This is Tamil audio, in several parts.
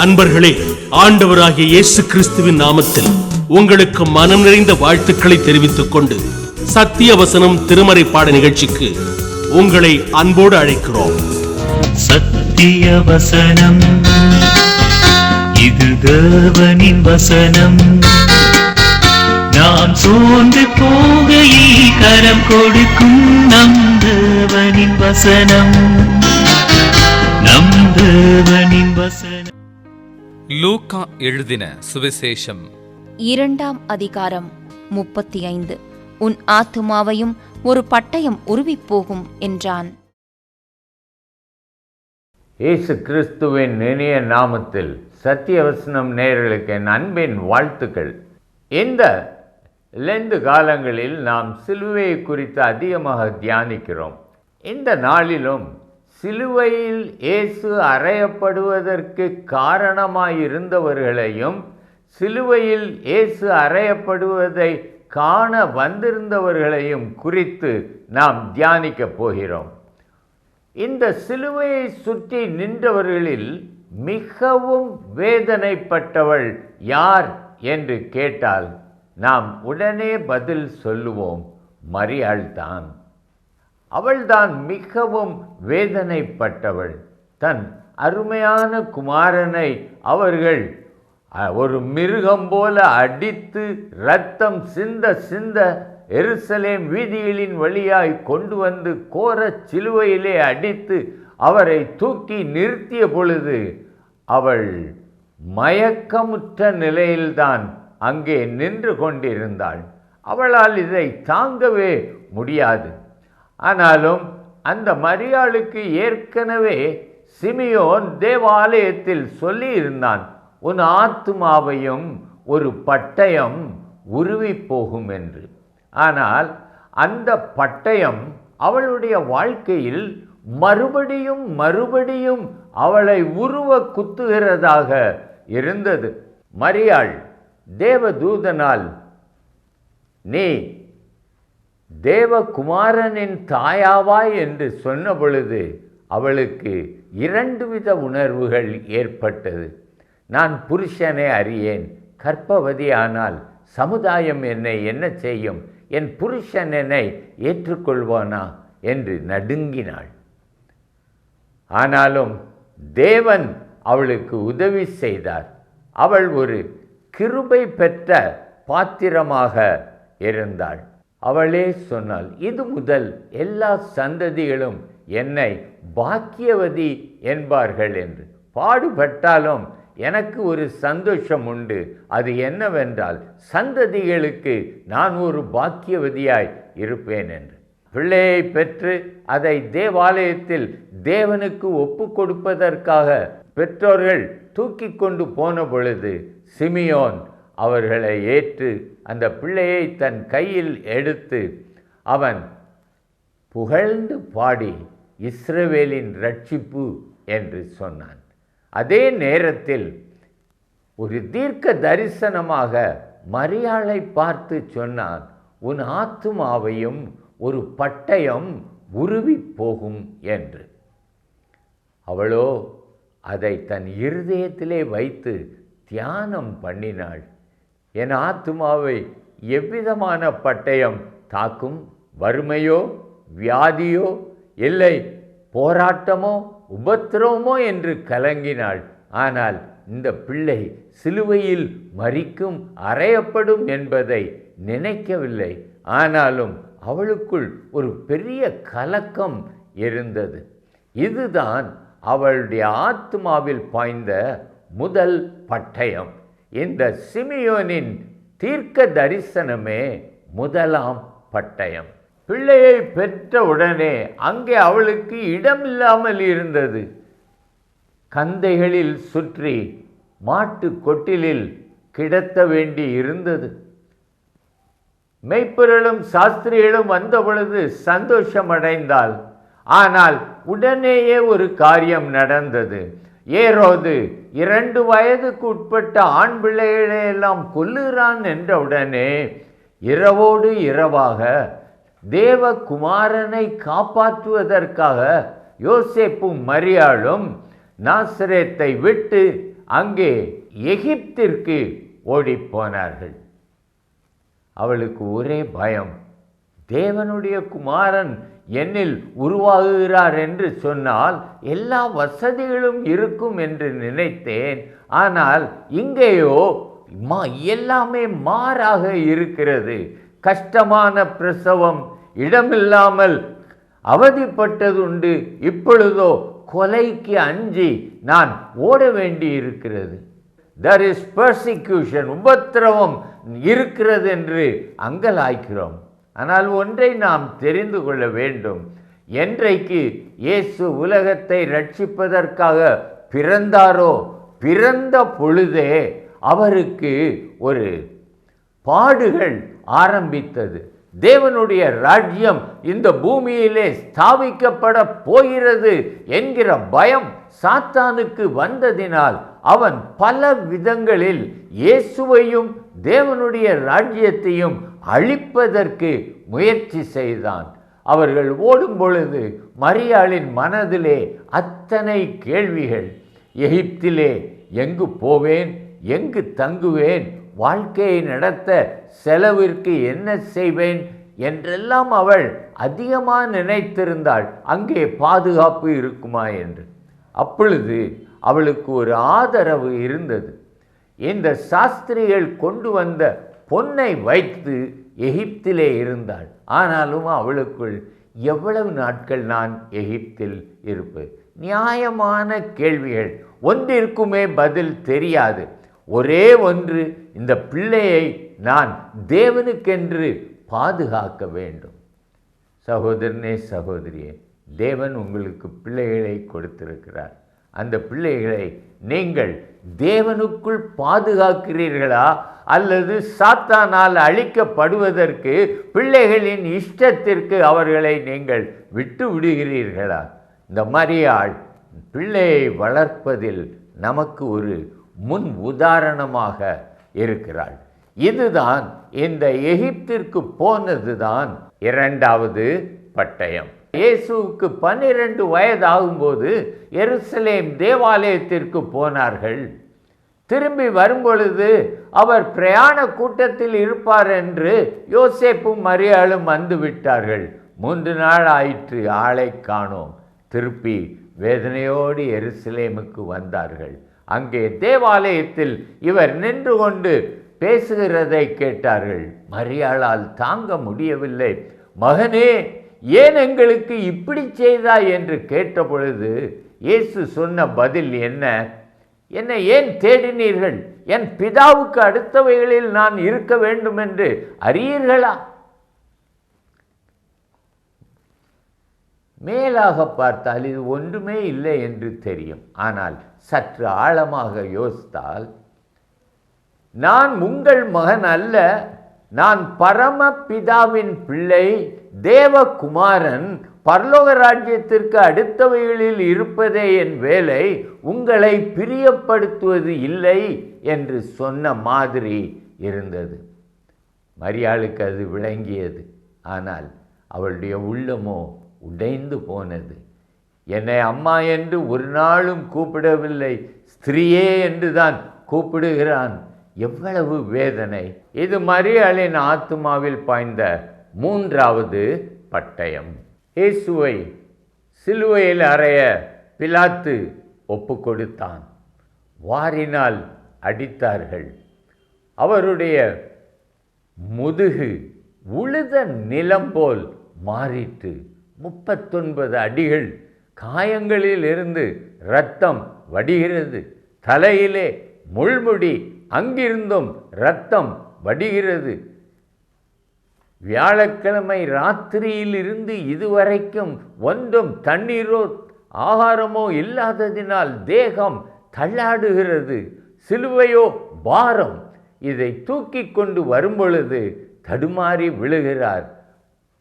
அன்பர்களே, ஆண்டவராகிய இயேசு கிறிஸ்துவின் நாமத்தில் உங்களுக்கு மனம் நிறைந்த வாழ்த்துக்களை தெரிவித்துக் கொண்டு சத்திய வசனம் திருமறை பாட நிகழ்ச்சிக்கு உங்களை அன்போடு அழைக்கிறோம். சத்திய வசனம், இது தேவனின் வசனம். நாம் சோர்ந்து போகையில் கரம் கொடுக்கும் நம் தேவனின் வசனம், நம் தேவனின் வசனம். லூக்கா எழுதின சுவிசேஷம் 2ஆம் அதிகாரம் 35. உன் ஆத்துமாவையும் ஒரு பட்டயம் உருவிப் போகும் என்றான். இயேசு கிறிஸ்துவின் இனிய நாமத்தில் சத்தியவசனம் நேயர்களுக்கு என் அன்பின் வாழ்த்துக்கள். இந்த லெந்து காலங்களில் நாம் சிலுவையை குறித்து அதிகமாக தியானிக்கிறோம். இந்த நாளிலும் சிலுவையில் இயேசு அறையப்படுவதற்கு காரணமாயிருந்தவர்களையும் சிலுவையில் இயேசு அறையப்படுவதை காண வந்திருந்தவர்களையும் குறித்து நாம் தியானிக்கப் போகிறோம். இந்த சிலுவையை சுற்றி நின்றவர்களில் மிகவும் வேதனைப்பட்டவள் யார் என்று கேட்டால் நாம் உடனே பதில் சொல்லுவோம், மரியாள்தான். அவள்தான் மிகவும் வேதனைப்பட்டவள். தன் அருமையான குமாரனை அவர்கள் ஒரு மிருகம் போல அடித்து இரத்தம் சிந்த சிந்த எருசலேம் வீதிகளின் வழியாய் கொண்டு வந்து கோர சிலுவையிலே அடித்து அவரை தூக்கி நிறுத்திய பொழுது அவள் மயக்கமுற்ற நிலையில்தான் அங்கே நின்று கொண்டிருந்தாள். அவளால் இதை தாங்கவே முடியாது. ஆனாலும் அந்த மரியாளுக்கு ஏற்கனவே சிமியோன் தேவாலயத்தில் சொல்லி இருந்தான், உன் ஆத்துமாவையும் ஒரு பட்டயம் உருவி போகும் என்று. ஆனால் அந்த பட்டயம் அவளுடைய வாழ்க்கையில் மறுபடியும் மறுபடியும் அவளை உருவ குத்துகிறதாக இருந்தது. மரியாள் தேவதூதனால் நீ தேவகுமாரனின் தாயாவாய் என்று சொன்ன பொழுது அவளுக்கு 2 வித உணர்வுகள் ஏற்பட்டது. நான் புருஷனை அறியேன், கர்ப்பவதியானால் சமுதாயம் என்னை என்ன செய்யும், என் புருஷன் என்னை ஏற்றுக்கொள்வானா என்று நடுங்கினாள். ஆனாலும் தேவன் அவளுக்கு உதவி செய்தார். அவள் ஒரு கிருபை பெற்ற பாத்திரமாக இருந்தாள். அவளே சொன்னாள், இது முதல் எல்லா சந்ததிகளும் என்னை பாக்கியவதி என்பார்கள் என்று. பாடுபட்டாலும் எனக்கு ஒரு சந்தோஷம் உண்டு. அது என்னவென்றால் சந்ததிகளுக்கு நான் ஒரு பாக்கியவதியாய் இருப்பேன் என்று. பிள்ளையை பெற்று அதை தேவாலயத்தில் தேவனுக்கு ஒப்பு கொடுப்பதற்காக பெற்றோர்கள் தூக்கி கொண்டு போன பொழுது சிமியோன் அவர்களை ஏற்று அந்த பிள்ளையை தன் கையில் எடுத்து அவன் புகழ்ந்து பாடி இஸ்ரவேலின் ரட்சிப்பு என்று சொன்னான். அதே நேரத்தில் ஒரு தீர்க்க தரிசனமாக மரியாளை பார்த்து சொன்னான், உன் ஆத்துமாவையும் ஒரு பட்டயம் உருவி போகும் என்று. அவளோ அதை தன் இருதயத்திலே வைத்து தியானம் பண்ணினாள். என் ஆத்துமாவை எவ்விதமான பட்டயம் தாக்கும்? வறுமையோ, வியாதியோ, இல்லை போராட்டமோ, உபத்திரவமோ என்று கலங்கினாள். ஆனால் இந்த பிள்ளை சிலுவையில் மரிக்கும், அறையப்படும் என்பதை நினைக்கவில்லை. ஆனாலும் அவளுக்குள் ஒரு பெரிய கலக்கம் இருந்தது. இதுதான் அவளுடைய ஆத்மாவில் பாய்ந்த முதல் பட்டயம். இந்த சிமியோனின் தீர்க்க தரிசனமே முதலாம் பட்டயம். பிள்ளையை பெற்ற உடனே அங்கே அவளுக்கு இடமில்லாமல் இருந்தது. கந்தைகளில் சுற்றி மாட்டு கொட்டிலில் கிடத்த வேண்டி இருந்தது. மெய்ப்பொருளும் சாஸ்திரிகளும் வந்த பொழுது சந்தோஷமடைந்தாள். ஆனால் உடனேயே ஒரு காரியம் நடந்தது. ஏரோது 2 வயதுக்கு உட்பட்ட ஆண் பிள்ளைகளை எல்லாம் கொல்லுகிறான் என்றவுடனே இரவோடு இரவாக தேவகுமாரனை காப்பாற்றுவதற்காக யோசேப்பும் மரியாளும் நாசரேத்தை விட்டு அங்கே எகிப்திற்கு ஓடிப்போனார்கள். அவளுக்கு ஒரே பயம். தேவனுடைய குமாரன் என்னில் உருவாகுகிறார் என்று சொன்னால் எல்லா வசதிகளும் இருக்கும் என்று நினைத்தேன். ஆனால் இங்கேயோ எல்லாமே மாறாக இருக்கிறது. கஷ்டமான பிரசவம், இடமில்லாமல் அவதிப்பட்டதுண்டு. இப்பொழுதோ கொலைக்கு அஞ்சி நான் ஓட வேண்டி இருக்கிறது. there is persecution, உபத்திரவம் இருக்கிறது என்று அங்கலாய்க்கிறோம். ஆனால் ஒன்றை நாம் தெரிந்து கொள்ள வேண்டும். என்றைக்கு இயேசு உலகத்தை ரட்சிப்பதற்காக பிறந்தாரோ, பிறந்த பொழுதே அவருக்கு ஒரு பாடுகள் ஆரம்பித்தது. தேவனுடைய ராஜ்யம் இந்த பூமியிலே ஸ்தாபிக்கப்பட போகிறது என்கிற பயம் சாத்தானுக்கு வந்ததினால் அவன் பல விதங்களில் இயேசுவையும் தேவனுடைய ராஜ்யத்தையும் அழிப்பதற்கு முயற்சி செய்தான். அவர்கள் ஓடும் பொழுது மரியாளின் மனதிலே அத்தனை கேள்விகள். எகிப்திலே எங்கு போவேன், எங்கு தங்குவேன், வாழ்க்கையை நடத்த செலவிற்கு என்ன செய்வேன் என்றெல்லாம் அவள் அதிகமாக நினைத்திருந்தாள். அங்கே பாதுகாப்பு இருக்குமா என்று. அப்பொழுது அவளுக்கு ஒரு ஆதரவு இருந்தது. இந்த சாஸ்திரிகள் கொண்டு வந்த பொன்னை வைத்து எகிப்திலே இருந்தாள். ஆனாலும் அவளுக்குள் எவ்வளவு நாட்கள் நான் எகிப்தில் இருப்பேன்? நியாயமான கேள்விகள். ஒன்றிற்குமே பதில் தெரியாது. ஒரே ஒன்று, இந்த பிள்ளையை நான் தேவனுக்கென்று பாதுகாக்க வேண்டும். சகோதரனே, சகோதரியே, தேவன் உங்களுக்கு பிள்ளைகளை கொடுத்திருக்கிறார். அந்த பிள்ளைகளை நீங்கள் தேவனுக்குள் பாதுகாக்கிறீர்களா, அல்லது சாத்தானால் அழிக்கப்படுவதற்கு பிள்ளைகளின் இஷ்டத்திற்கு அவர்களை நீங்கள் விட்டு விடுகிறீர்களா? இந்த மரியாள் பிள்ளையை வளர்ப்பதில் நமக்கு ஒரு முன் உதாரணமாக இருக்கிறாள். இதுதான் இந்த எகிப்திற்கு போனதுதான் இரண்டாவது பட்டயம். இயேசுவுக்கு 12 வயதாகும்போது எருசலேம் தேவாலயத்திற்கு போனார்கள். திரும்பி வரும்பொழுது அவர் பிரயாண கூட்டத்தில் இருப்பார் என்று யோசேப்பும் மரியாளும் வந்து விட்டார்கள். 3 நாள் ஆயிற்று, ஆளை காணோம். திருப்பி வேதனையோடு எருசலேமுக்கு வந்தார்கள். அங்கே தேவாலயத்தில் இவர் நின்று கொண்டு பேசுகிறதை கேட்டார்கள். மரியாளால் தாங்க முடியவில்லை. மகனே, ஏன் எங்களுக்கு இப்படி செய்தாய் என்று கேட்டபொழுது இயேசு சொன்ன பதில் என்ன? என்னை ஏன் தேடினீர்கள்? என் பிதாவுக்கு அடுத்தவைகளில் நான் இருக்க வேண்டும் என்று அறியீர்களா? மேலாக பார்த்தால் இது ஒன்றுமே இல்லை என்று தெரியும். ஆனால் சற்று ஆழமாக யோசித்தால், நான் உங்கள் மகன் அல்ல, நான் பரம பிதாவின் பிள்ளை, தேவகுமாரன், பரலோக ராஜ்யத்திற்கு அடுத்தவைகளில் இருப்பதே என் வேலை, உங்களை பிரியப்படுத்துவது இல்லை என்று சொன்ன மாதிரி இருந்தது. மரியாளுக்கு அது விளங்கியது. ஆனால் அவளுடைய உள்ளமோ உடைந்து போனது. என்னை அம்மா என்று ஒரு நாளும் கூப்பிடவில்லை, ஸ்திரீயே என்று தான் கூப்பிடுகிறான். எவ்வளவு வேதனை! இது மரியாளின் ஆத்துமாவில் பாய்ந்த மூன்றாவது பட்டயம். இயேசுவை சிலுவையில் அறைய பிலாத்து ஒப்பு கொடுத்தான். வாரினால் அடித்தார்கள். அவருடைய முதுகு உழுத நிலம் போல் மாறிட்டு 39 அடிகள், காயங்களில் இருந்து இரத்தம் வடிகிறது. தலையிலே முள்முடி, அங்கிருந்தும் இரத்தம் வடிகிறது. வியாழக்கிழமை ராத்திரியில் இருந்து இதுவரைக்கும் ஒன்றும் தண்ணீரோ ஆகாரமோ இல்லாததினால் தேகம் தள்ளாடுகிறது. சிலுவையோ பாரம். இதை தூக்கி கொண்டு வரும்பொழுது தடுமாறி விழுகிறார்.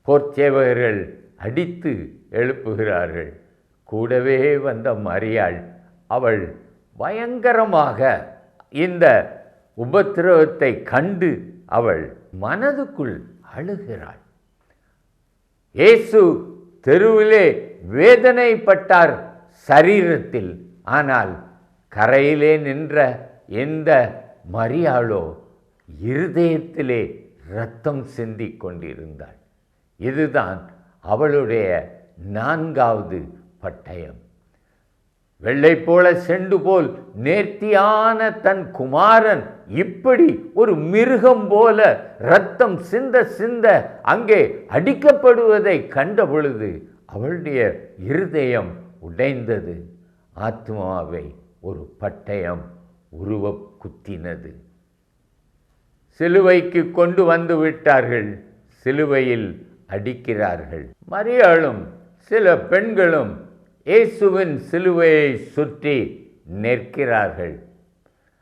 போர்ச்சேவகர்கள் அடித்து எழுப்புகிறார்கள். கூடவே வந்த மரியாள், அவள் பயங்கரமாக இந்த உபத்திரவத்தை கண்டு அவள் மனதுக்குள் அழுகிறாள். இயேசு தெருவிலே வேதனைப்பட்டார் சரீரத்தில். ஆனால் கரையிலே நின்ற எந்த மரியாளோ இருதயத்திலே இரத்தம் சிந்திக் கொண்டிருந்தாள். இதுதான் அவளுடைய 4வது பட்டயம். வெள்ளை போல செண்டு போல் நேர்த்தியான தன் குமாரன் இப்படி ஒரு மிருகம் போல இரத்தம் சிந்த சிந்த அங்கே அடிக்கப்படுவதை கண்ட பொழுது அவளுடைய இருதயம் உடைந்தது. ஆத்மாவை ஒரு பட்டயம் உருவ குத்தினது. சிலுவைக்கு கொண்டு வந்து விட்டார்கள். சிலுவையில் அடிக்கிறார்கள். மரியாளும் சில பெண்களும் இயேசுவின் சிலுவையை சுற்றி நிற்கிறார்கள்.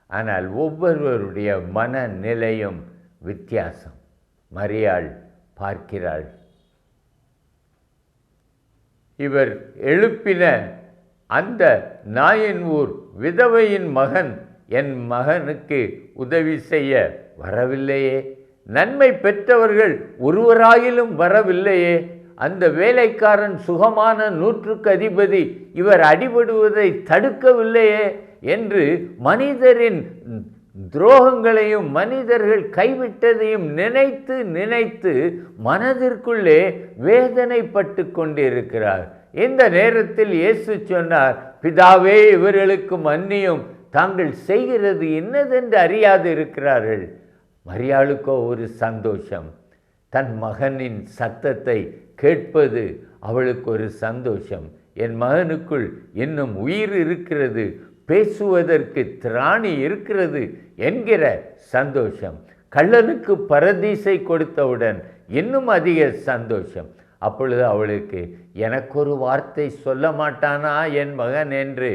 ஆனால் ஒவ்வொருவருடைய மனநிலையும் வித்தியாசம். மரியாள் பார்க்கிறாள், இவர் எழுப்பின அந்த நாயின் ஊர் விதவையின் மகன் என் மகனுக்கு உதவி செய்ய வரவில்லையே, நன்மை பெற்றவர்கள் ஒருவராயிலும் வரவில்லையே, அந்த வேலைக்காரன் சுகமான 100க்கு அதிபதி இவர் அடிபடுவதை தடுக்கவில்லையே என்று மனிதரின் துரோகங்களையும் மனிதர்கள் கைவிட்டதையும் நினைத்து நினைத்து மனதிற்குள்ளே வேதனைப்பட்டு கொண்டிருக்கிறார். இந்த நேரத்தில் இயேசு சொன்னார், பிதாவே இவர்களுக்கு மன்னியும், தாங்கள் செய்கிறது என்னதென்று அறியாது இருக்கிறார்கள். மரியாளுக்கோ ஒரு சந்தோஷம். தன் மகனின் சத்தத்தை கேட்பது அவளுக்கு ஒரு சந்தோஷம். என் மகனுக்குள் இன்னும் உயிர் இருக்கிறது, பேசுவதற்கு திராணி இருக்கிறது என்கிற சந்தோஷம். கள்ளனுக்கு பரதீசை கொடுத்தவுடன் இன்னும் அதிக சந்தோஷம். அப்பொழுது அவளுக்கு எனக்கொரு வார்த்தை சொல்ல மாட்டானா என் மகன் என்று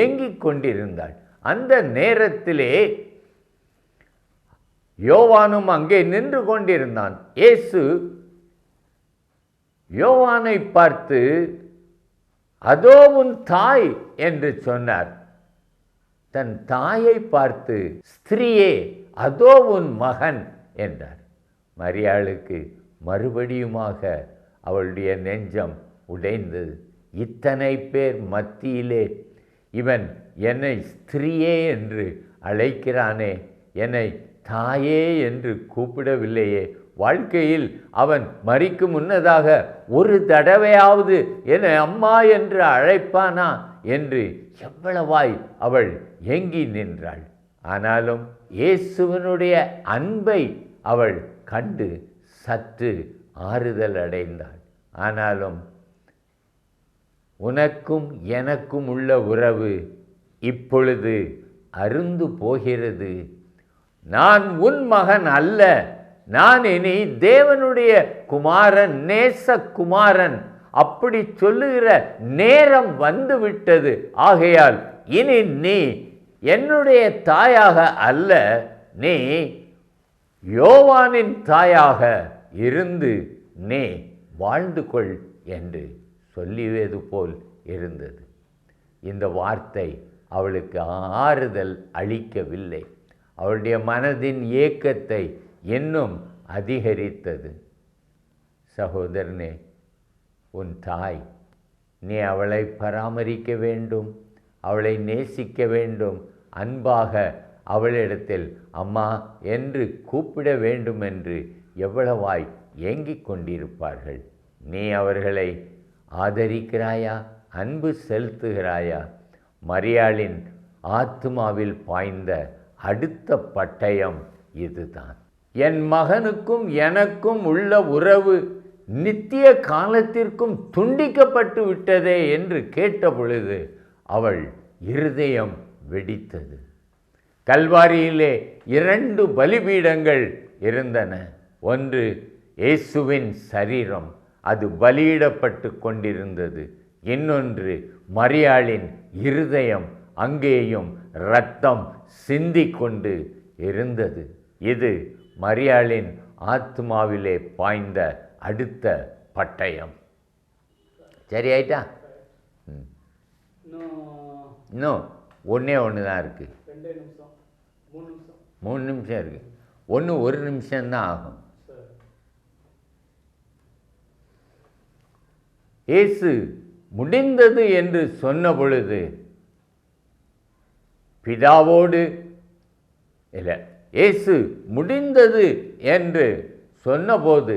ஏங்கிக் கொண்டிருந்தாள். அந்த நேரத்திலே யோவானும் அங்கே நின்று கொண்டிருந்தான். இயேசு யோவானை பார்த்து அதோ உன் தாய் என்று சொன்னார். தன் தாயை பார்த்து ஸ்திரீயே அதோ உன் மகன் என்றார். மரியாளுக்கு மறுபடியுமாக அவளுடைய நெஞ்சம் உடைந்தது. இத்தனை பேர் மத்தியிலே இவன் என்னை ஸ்திரீயே என்று அழைக்கிறானே, என்னை தாயே என்று கூப்பிடவில்லையே, வாழ்க்கையில் அவன் மரிக்கும் முன்னதாக ஒரு தடவையாவது என்னை அம்மா என்று அழைப்பானா என்று எவ்வளவாய் அவள் ஏங்கி நின்றாள். ஆனாலும் இயேசுவினுடைய அன்பை அவள் கண்டு சற்று ஆறுதல் அடைந்தாள். ஆனாலும் உனக்கும் எனக்கும் உள்ள உறவு இப்பொழுது அருந்து போகிறது. நான் உன் மகன் அல்ல, நான் இனி தேவனுடைய குமாரன், நேச குமாரன், அப்படி சொல்லுகிற நேரம் வந்துவிட்டது. ஆகையால் இனி நீ என்னுடைய தாயாக அல்ல, நீ யோவானின் தாயாக இருந்து நீ வாழ்ந்து கொள் என்று சொல்லியது போல் இருந்தது. இந்த வார்த்தை அவளுக்கு ஆறுதல் அளிக்கவில்லை, அவளுடைய மனதின் ஏக்கத்தை இன்னும் அதிகரித்தது. சகோதரனே, உன் தாய், நீ அவளை பராமரிக்க வேண்டும், அவளை நேசிக்க வேண்டும், அன்பாக அவளிடத்தில் அம்மா என்று கூப்பிட வேண்டும் என்று எவ்வளவாய் ஏங்கிக் கொண்டிருப்பார்கள். நீ அவர்களை ஆதரிக்கிறாயா, அன்பு செலுத்துகிறாயா? மரியாளின் ஆத்மாவில் பாய்ந்த அடுத்த பட்டயம் இதுதான். என் மகனுக்கும் எனக்கும் உள்ள உறவு நித்திய காலத்திற்கும் துண்டிக்கப்பட்டு விட்டதே என்று கேட்ட பொழுது அவள் இருதயம் வெடித்தது. கல்வாரியிலே 2 பலிபீடங்கள் இருந்தன. ஒன்று இயேசுவின் சரீரம், அது பலியிடப்பட்டு கொண்டிருந்தது. இன்னொன்று மரியாளின் இருதயம், அங்கேயும் இரத்தம் சிந்திக்கொண்டு இருந்தது. இது மரியாளின் ஆத்மாவிலே பாய்ந்த அடுத்த பட்டயம். சரியாயிட்டா? இன்னும் ஒன்றே ஒன்று தான் இருக்குது. 3 நிமிஷம் இருக்குது. 1 நிமிஷம்தான் ஆகும். இயேசு முடிந்தது என்று சொன்ன பொழுது பிதாவோடு இல்லை, இயேசு முடிந்தது என்று சொன்னபோது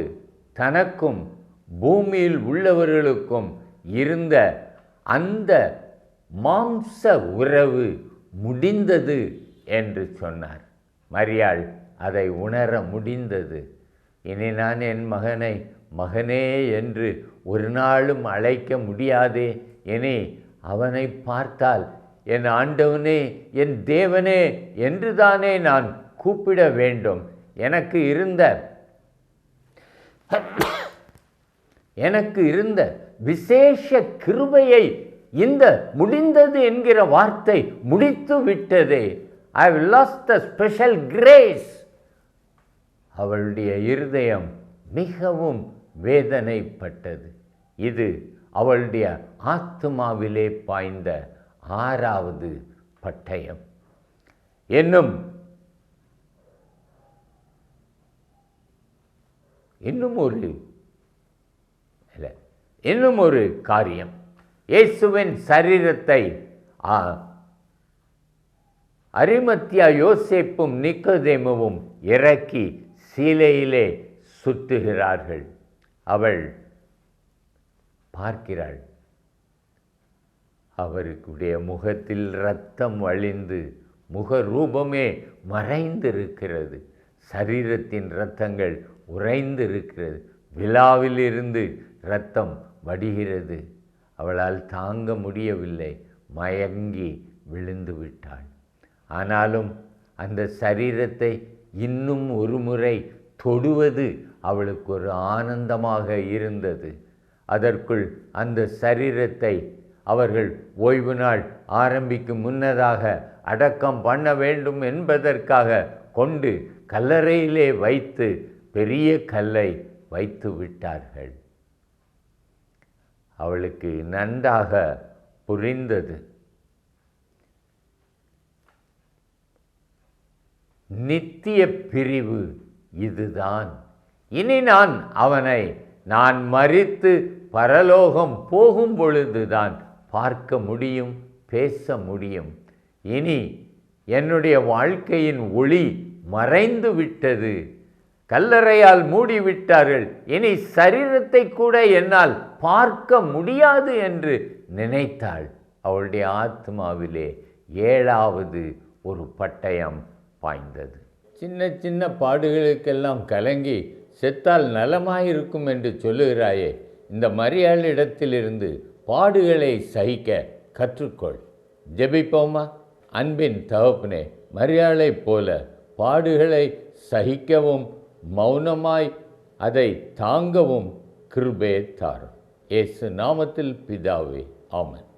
தனக்கும் பூமியில் உள்ளவர்களுக்கும் இருந்த அந்த மாம்ச உறவு முடிந்தது என்று சொன்னார். மரியாள் அதை உணர முடிந்தது. இனி நான் என் மகனை மகனே என்று ஒரு நாளும் அழைக்க முடியாதே, இனி அவனை பார்த்தால் என் ஆண்டவனே என் தேவனே என்று தானே நான் கூப்பிட வேண்டும். எனக்கு இருந்த விசேஷ கிருபையை இந்த முடிந்தது என்கிற வார்த்தை முடித்து விட்டதே. I have lost the special grace. அவளுடைய இருதயம் மிகவும் வேதனைப்பட்டது. இது அவளுடைய ஆத்துமாவிலே பாய்ந்த 6வது பட்டயம். இன்னும் ஒரு காரியம். இயேசுவின் சரீரத்தை அரிமத்தியா யோசேப்பும் நிக்கோதேமுவும் இறக்கி சீலையிலே சுற்றுகிறார்கள். அவள் பார்க்கிறாள், அவருடைய முகத்தில் இரத்தம் வழிந்து முகரூபமே மறைந்திருக்கிறது. சரீரத்தின் இரத்தங்கள் உறைந்திருக்கிறது. விழாவிலிருந்து இரத்தம் வடிகிறது. அவளால் தாங்க முடியவில்லை, மயங்கி விழுந்து விட்டாள். ஆனாலும் அந்த சரீரத்தை இன்னும் ஒரு முறை தொடுவது அவளுக்கு ஒரு ஆனந்தமாக இருந்தது. அதற்குள் அந்த சரீரத்தை அவர்கள் ஓய்வு நாள் ஆரம்பிக்கும் முன்னதாக அடக்கம் பண்ண வேண்டும் என்பதற்காக கொண்டு கல்லறையிலே வைத்து பெரிய கல்லை வைத்து விட்டார்கள். அவளுக்கு நன்றாக புரிந்தது. நித்திய பிரிவு இதுதான். இனி நான் மரித்து பரலோகம் போகும் பொழுதுதான் பார்க்க முடியும், பேச முடியும். இனி என்னுடைய வாழ்க்கையின் ஒளி மறைந்து விட்டது. கல்லறையால் மூடிவிட்டார்கள். இனி சரீரத்தை கூட என்னால் பார்க்க முடியாது என்று நினைத்தாள். அவளுடைய ஆத்மாவிலே 7வது ஒரு பட்டயம் பாய்ந்தது. சின்ன சின்ன பாடுகளுக்கெல்லாம் கலங்கி செத்தால் நலமாயிருக்கும் என்று சொல்லுகிறாயே, இந்த மரியாளிடத்திலிருந்து பாடுகளை சகிக்க கற்றுக்கொள். ஜெபிப்போமா? அன்பின் தகப்பனே, மரியாளைப் போல பாடுகளை சகிக்கவும் மௌனமாய் அதை தாங்கவும் கிருபை தாரும். இயேசு நாமத்தில் பிதாவே, ஆமென்.